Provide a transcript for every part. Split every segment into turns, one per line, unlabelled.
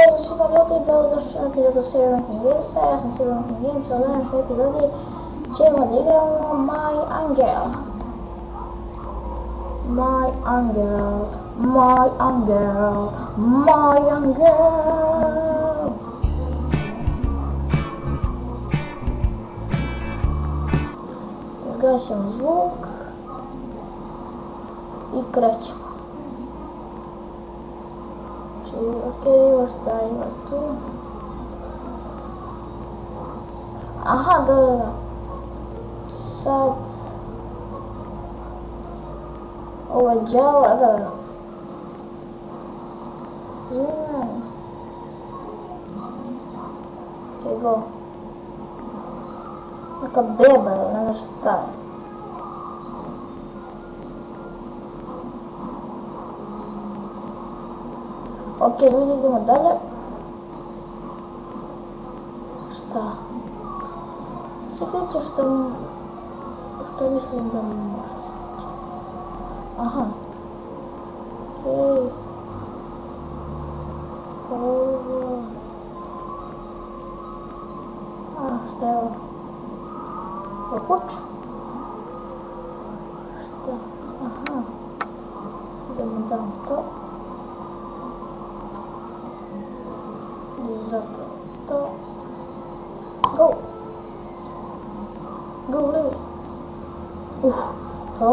pozdrav svima ljudi, dobrodošli u epizodu serije Making Gamesa. Ja sam serija Making Gamesa, u današnjoj epizodi ćemo da igramo My Angel. My Angel, My Angel, My Angel. Izgašćemo zvuk i krećemo. Ok, šta ima tu? Aha, da. Sad... Ovo je đava, da. Zime. Ok, go. Neka beba, ne znaš šta je. Ok, ljudi, idemo dalje. Šta? Se kreće što mislim da mi može se kreće. Aha. Okej. Ovo. Šta je ovo? Okuć? Šta? Aha. Idemo damo to. Zato to. Go! Go, please! To.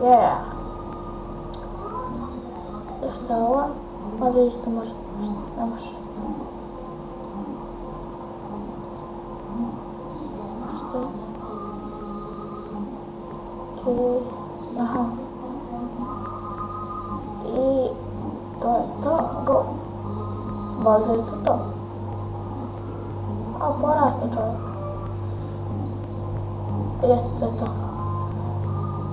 Yeah! Šta je ovo? Ovdje isto može nešto, ne može. Šta je? Okej, aha. I... to je to, go! Valjda je to. A, porastao čovjek. Jeste, to je to.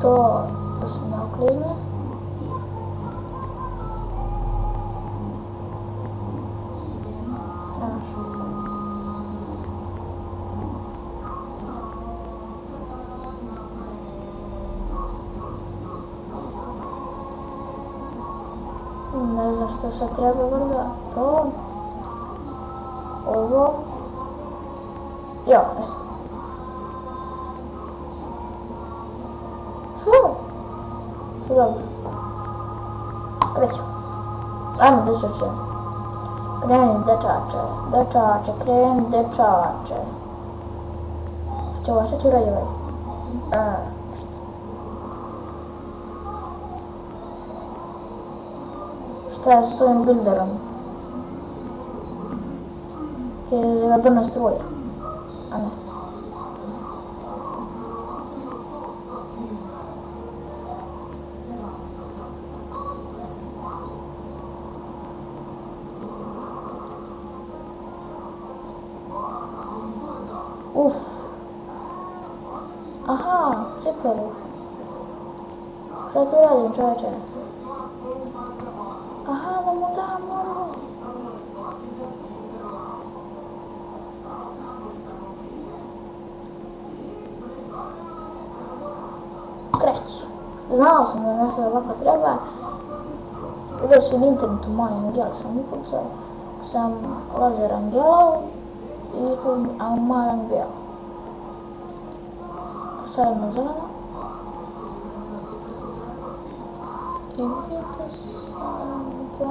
To da se ne oklizne. Nemaš. Ne znam što sad treba vrda. To. Ovo. Jo, ne znam. Dobro. Krećemo. Ajmo dečače. Kreni dečače, kreni dečače. Šta ću raditi ovaj? Šta je s ovim builderom? Jer ga brna struja. A ne. Aha, ciperu. Šta tu radim, čovječe? Aha, da mu dam ono. Kreći. Znao sam da nešto ovako treba. Uvijek svi na internetu moj angel sam upucao. Sam lazer angelov i moj angel. Stavimo zeleno. I vidite sam da...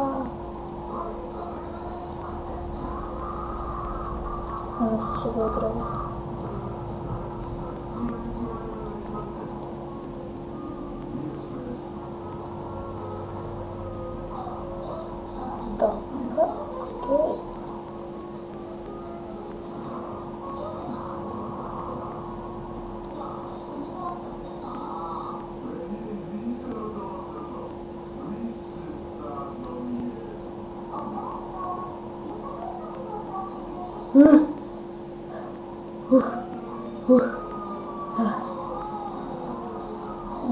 Nešto će da odradi. Dobro, okej.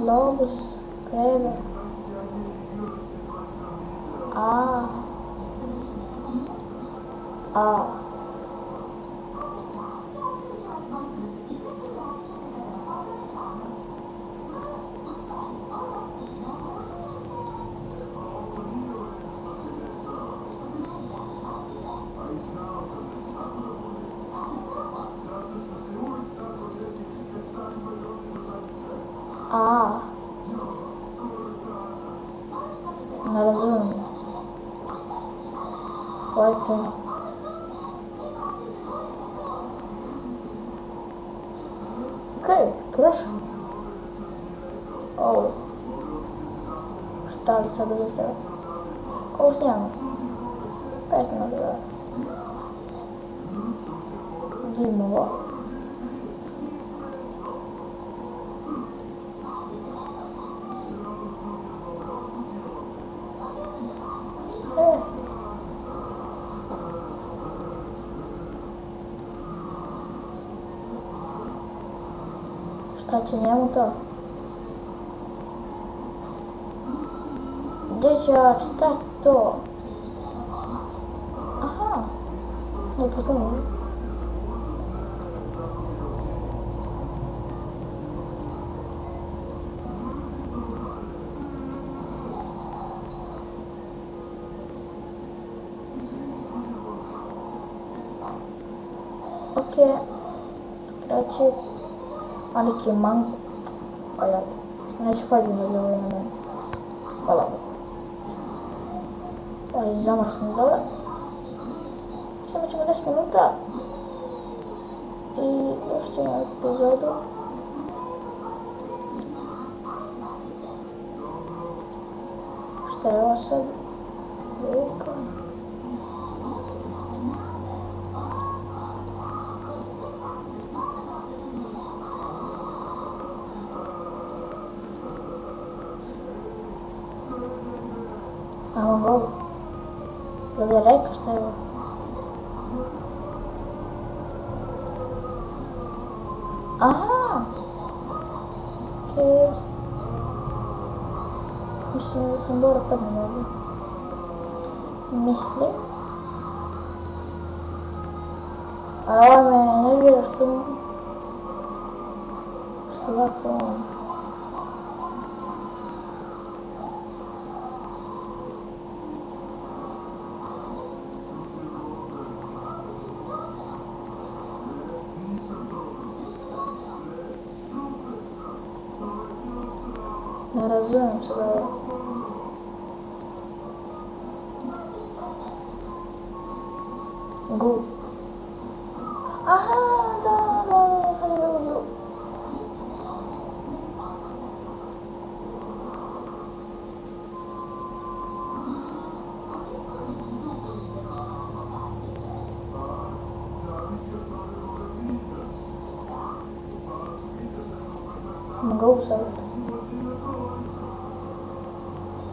Lobos, creme. Ne razumijem. Koji je to? Okej, prošao. Ovo. Šta li sad ovdje treba? Koliko snijamo? 5 minuta. Vidimo ovo. Šta će njemu to? Dječak, šta je to? Aha. Ne poznam. Okej. Kreće. A neki mango. Ajde. Neću hvadim da je ovo na mene. Hvala Bogu. Ovo zamrsno dobro. Samo ćemo 10 minuta. I još ćemo epizodu. Šta je ovo sad? Velika. Evo ga ovo. Jel je reka šta je ovo? Aha! Okej. Mislim da sam dobro padnem ovdje. Mislim. A ovo me nervira što ovako ovo. Ne razumijem se da ovo. Glup. Aha, da, sad je bilo. Mogu sad.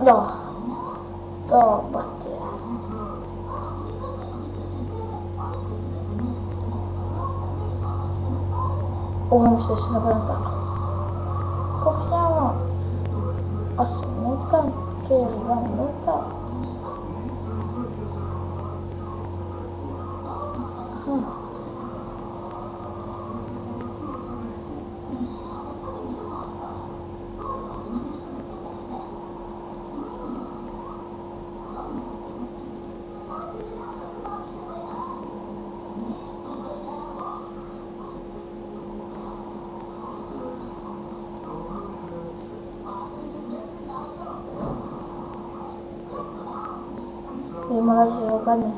Da. Da, bate. Ovo mislim da se napadam tako. Koliko snijamo? 8 minuta. Okej, još 2 minuta. Idemo da se opadne.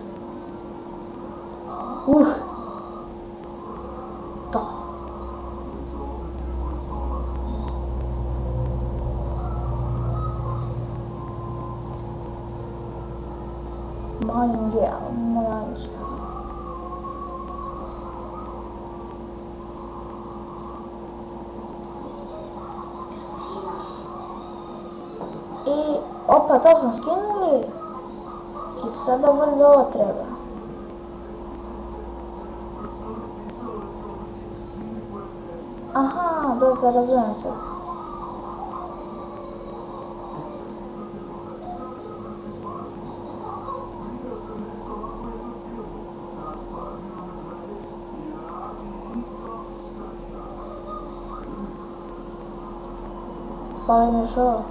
Da. Manje. I opa, to smo skinuli. I sada valjda ovo treba. Aha, da razumijem sad. Fali mi još ovo.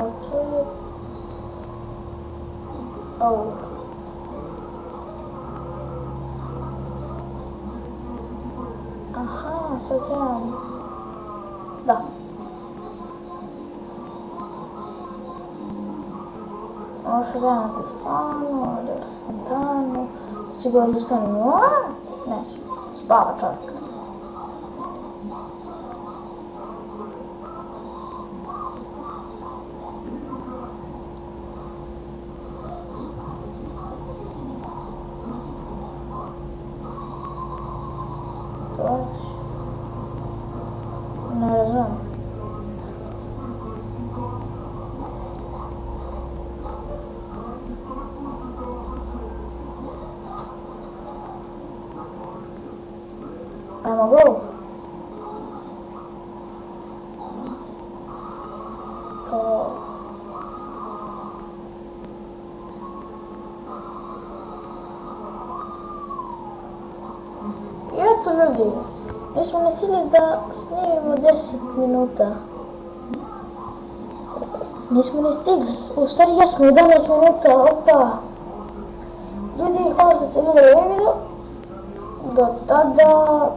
Okay. Ovo. Aha, sad trebam... Da. Ovo što gledam na telefonu, ovdje je spontano, će ga izustaviti, neće, spava čovjek. Ne razumijem. Ajmo go. To... I eto ljudi, mi smo mislili da snimimo 10 minuta. Nismo ni stigli, u stvari jesmo 11 minuta, opa. Ljudi, hvala što ste gledali ovaj video. Do tada...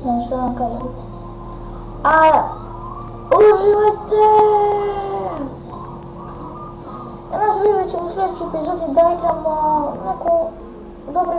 Ne što vam kažem. A, uživajte! Ja nas vidjet ćemo u sljedećoj epizodi da igramo neku dobru